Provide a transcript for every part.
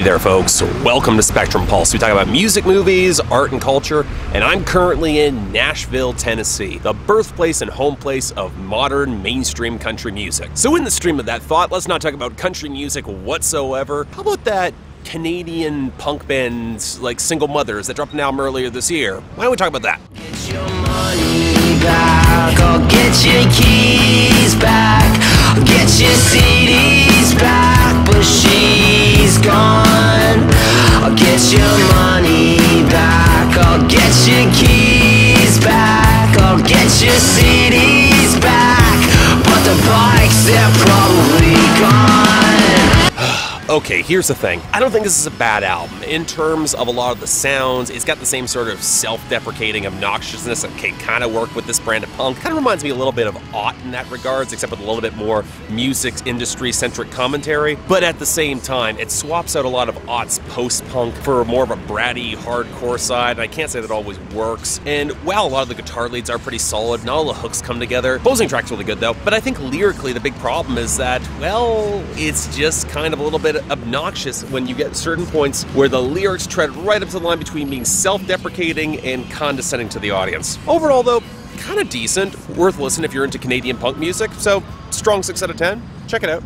there, folks. Welcome to Spectrum Pulse. We talk about music, movies, art, and culture, and I'm currently in Nashville, Tennessee, the birthplace and home place of modern mainstream country music. So in the stream of that thought, let's not talk about country music whatsoever. How about that Canadian punk band like Single Mothers that dropped an album earlier this year? Why don't we talk about that? Get your money back, or get your keys back, or get your CDs back, but she's gone. I'll get your money back, I'll get your keys back, I'll get your CDs back, but the bikes, they're probably gone. Okay, here's the thing. I don't think this is a bad album. In terms of a lot of the sounds, it's got the same sort of self-deprecating obnoxiousness that can kind of work with this brand of punk. Kind of reminds me a little bit of Ought in that regards, except with a little bit more music industry-centric commentary. But at the same time, it swaps out a lot of Ought's post-punk for more of a bratty, hardcore side. I can't say that always works. And while a lot of the guitar leads are pretty solid, not all the hooks come together. Closing track's really good though. But I think lyrically the big problem is that, well, it's just kind of a little bit obnoxious when you get certain points where the lyrics tread right up to the line between being self-deprecating and condescending to the audience. Overall though, kind of decent, worth listening if you're into Canadian punk music, so strong 6 out of 10, check it out.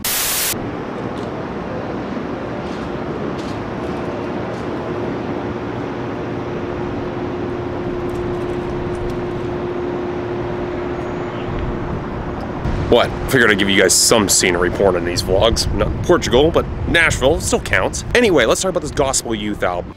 What? Figured I'd give you guys some scenery porn in these vlogs. Not Portugal, but Nashville still counts. Anyway, let's talk about this Gospel Youth album.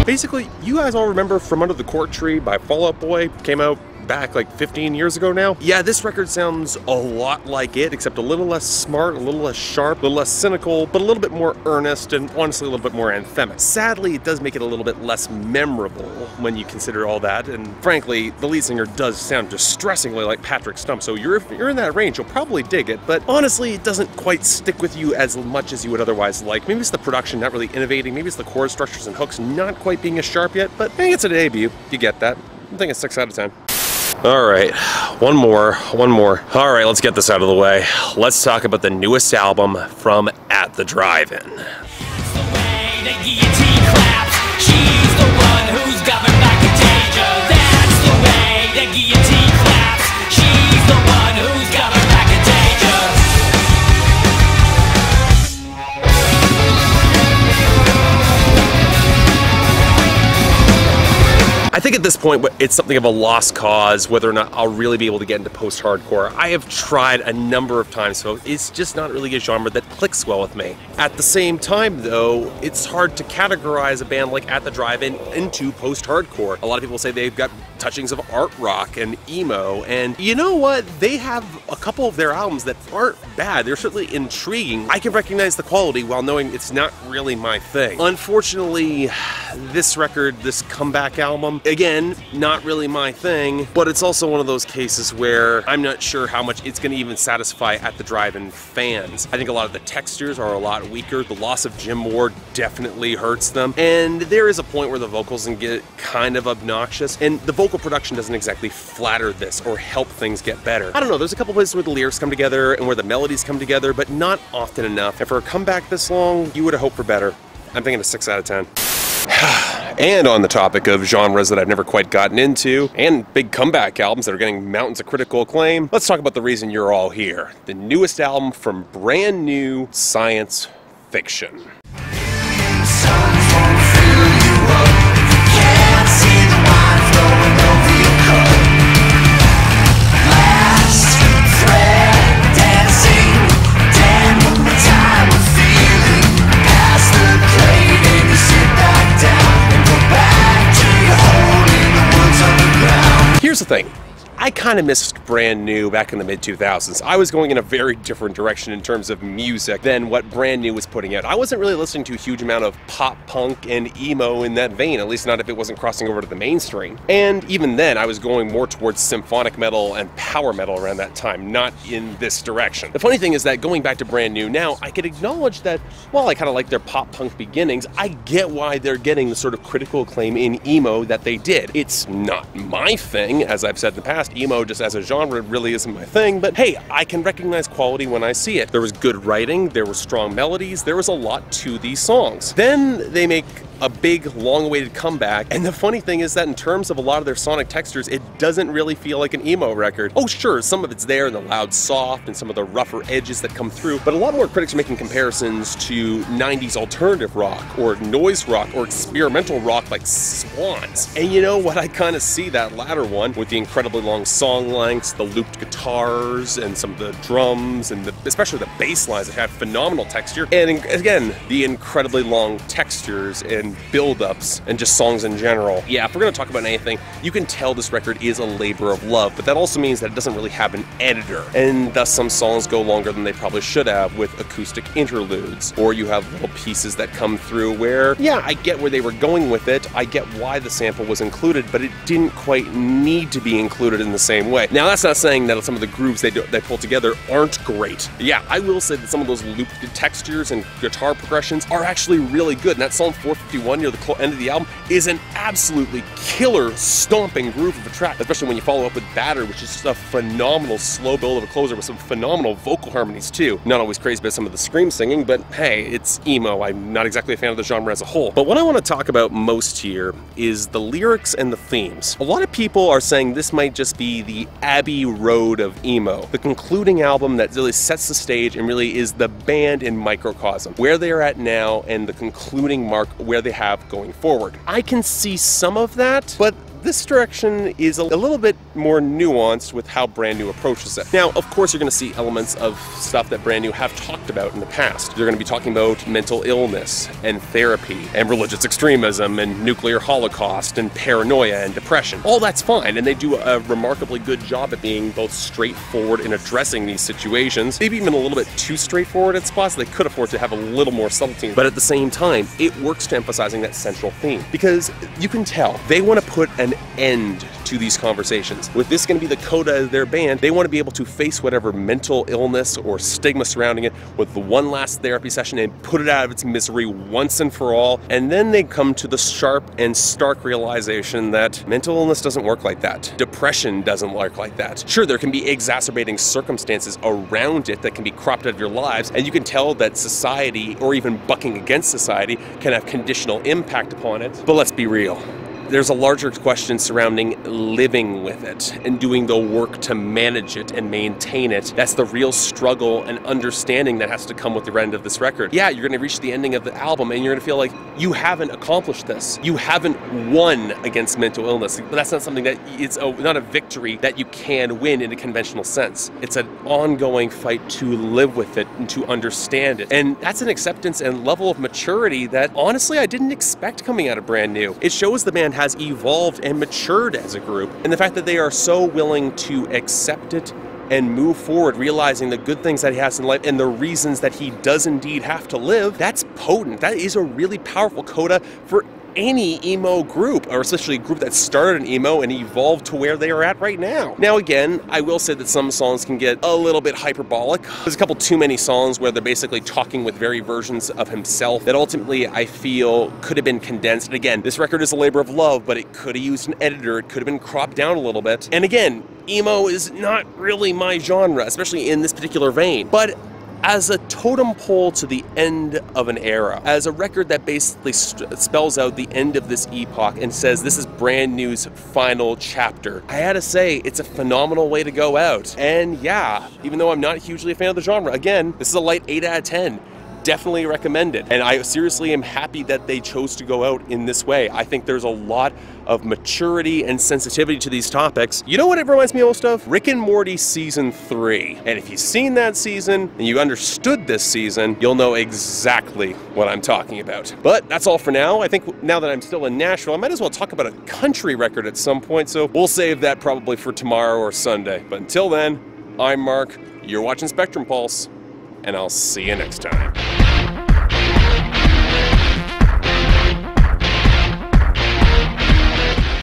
Basically, you guys all remember From Under the Court Tree by Fall Out Boy? Came out back like 15 years ago now. Yeah, this record sounds a lot like it, except a little less smart, a little less sharp, a little less cynical, but a little bit more earnest and honestly a little bit more anthemic. Sadly, it does make it a little bit less memorable when you consider all that, and frankly, the lead singer does sound distressingly like Patrick Stump, so if you're in that range, you'll probably dig it, but honestly, it doesn't quite stick with you as much as you would otherwise like. Maybe it's the production not really innovating, maybe it's the chord structures and hooks not quite being as sharp yet, but hey, it's a debut, you get that. I'm thinking 6 out of 10. All right, one more. All right, let's get this out of the way. Let's talk about the newest album from At the Drive-In. That's the way the guillotine claps. She's the one who's governed by Contagions. That's the way the guillotine claps. She's the one who's governed by Contagions. I think at this point, it's something of a lost cause, whether or not I'll really be able to get into post-hardcore. I have tried a number of times, so it's just not really a genre that clicks well with me. At the same time, though, it's hard to categorize a band like At the Drive-In into post-hardcore. A lot of people say they've got touchings of art rock and emo, and you know what? They have a couple of their albums that aren't bad. They're certainly intriguing. I can recognize the quality while knowing it's not really my thing. Unfortunately, this record, this comeback album, again, not really my thing, but it's also one of those cases where I'm not sure how much it's going to even satisfy At the Drive-In fans. I think a lot of the textures are a lot weaker. The loss of Jim Ward definitely hurts them, and there is a point where the vocals can get kind of obnoxious, and the vocal production doesn't exactly flatter this or help things get better. I don't know, there's a couple places where the lyrics come together and where the melodies come together, but not often enough. And for a comeback this long, you would have hoped for better. I'm thinking a 6 out of 10. And on the topic of genres that I've never quite gotten into, and big comeback albums that are getting mountains of critical acclaim, let's talk about the reason you're all here. The newest album from brand new science fiction. Here's the thing. I kind of missed Brand New back in the mid-2000s. I was going in a very different direction in terms of music than what Brand New was putting out. I wasn't really listening to a huge amount of pop punk and emo in that vein, at least not if it wasn't crossing over to the mainstream. And even then, I was going more towards symphonic metal and power metal around that time, not in this direction. The funny thing is that going back to Brand New now, I could acknowledge that while I kind of like their pop punk beginnings, I get why they're getting the sort of critical acclaim in emo that they did. It's not my thing, as I've said in the past. Emo just as a genre really isn't my thing, but hey, I can recognize quality when I see it. There was good writing, there were strong melodies, there was a lot to these songs. Then they make a big, long-awaited comeback, and the funny thing is that in terms of a lot of their sonic textures, it doesn't really feel like an emo record. Oh sure, some of it's there, the loud soft, and some of the rougher edges that come through, but a lot more critics are making comparisons to 90s alternative rock, or noise rock, or experimental rock like Swans. And you know what, I kind of see that latter one, with the incredibly long song lengths, the looped guitars, and some of the drums, and especially the bass lines that have phenomenal texture, and again, the incredibly long textures and build-ups and just songs in general. Yeah, if we're gonna talk about anything, you can tell this record is a labor of love, but that also means that it doesn't really have an editor, and thus some songs go longer than they probably should have with acoustic interludes, or you have little pieces that come through where, yeah, I get where they were going with it, I get why the sample was included, but it didn't quite need to be included in the same way. Now, that's not saying that some of the grooves they pull together aren't great. Yeah, I will say that some of those looped textures and guitar progressions are actually really good, and that song 451 near the end of the album is an absolutely killer stomping groove of a track, especially when you follow up with Batter, which is just a phenomenal slow build of a closer with some phenomenal vocal harmonies too. Not always crazy about some of the scream singing, but hey, it's emo. I'm not exactly a fan of the genre as a whole. But what I want to talk about most here is the lyrics and the themes. A lot of people are saying this might just be the Abbey Road of emo, the concluding album that really sets the stage and really is the band in microcosm, where they are at now and the concluding mark where they have going forward. I can see some of that, but this direction is a little bit more nuanced with how Brand New approaches it. Now, of course, you're going to see elements of stuff that Brand New have talked about in the past. They're going to be talking about mental illness and therapy and religious extremism and nuclear holocaust and paranoia and depression. All that's fine, and they do a remarkably good job at being both straightforward in addressing these situations, maybe even a little bit too straightforward at spots. They could afford to have a little more subtlety, but at the same time, it works to emphasizing that central theme, because you can tell they want to put an end to these conversations. With this going to be the coda of their band, they want to be able to face whatever mental illness or stigma surrounding it with the one last therapy session and put it out of its misery once and for all. And then they come to the sharp and stark realization that mental illness doesn't work like that. Depression doesn't work like that. Sure, there can be exacerbating circumstances around it that can be cropped out of your lives, and you can tell that society, or even bucking against society, can have conditional impact upon it. But let's be real. There's a larger question surrounding living with it and doing the work to manage it and maintain it. That's the real struggle and understanding that has to come with the end of this record. Yeah, you're going to reach the ending of the album and you're going to feel like you haven't accomplished this. You haven't won against mental illness. But that's not something that it's not a victory that you can win in a conventional sense. It's an ongoing fight to live with it and to understand it. And that's an acceptance and level of maturity that honestly I didn't expect coming out of Brand New. It shows the band has evolved and matured as a group, and the fact that they are so willing to accept it and move forward, realizing the good things that he has in life and the reasons that he does indeed have to live, that's potent. That is a really powerful coda for any emo group, or especially a group that started in emo and evolved to where they are at right now. Now again, I will say that some songs can get a little bit hyperbolic. There's a couple too many songs where they're basically talking with varied versions of himself that ultimately I feel could have been condensed. And again, this record is a labor of love, but it could have used an editor, it could have been cropped down a little bit. And again, emo is not really my genre, especially in this particular vein. But as a totem pole to the end of an era, as a record that basically spells out the end of this epoch and says this is Brand New's final chapter, I had to say it's a phenomenal way to go out. And yeah, even though I'm not hugely a fan of the genre, again, this is a light 8 out of 10. definitely recommend it. And I seriously am happy that they chose to go out in this way. I think there's a lot of maturity and sensitivity to these topics. You know what it reminds me most of? Rick and Morty season 3. And if you've seen that season and you understood this season, you'll know exactly what I'm talking about. But that's all for now. I think now that I'm still in Nashville, I might as well talk about a country record at some point, so we'll save that probably for tomorrow or Sunday. But until then, I'm Mark, you're watching Spectrum Pulse, and I'll see you next time.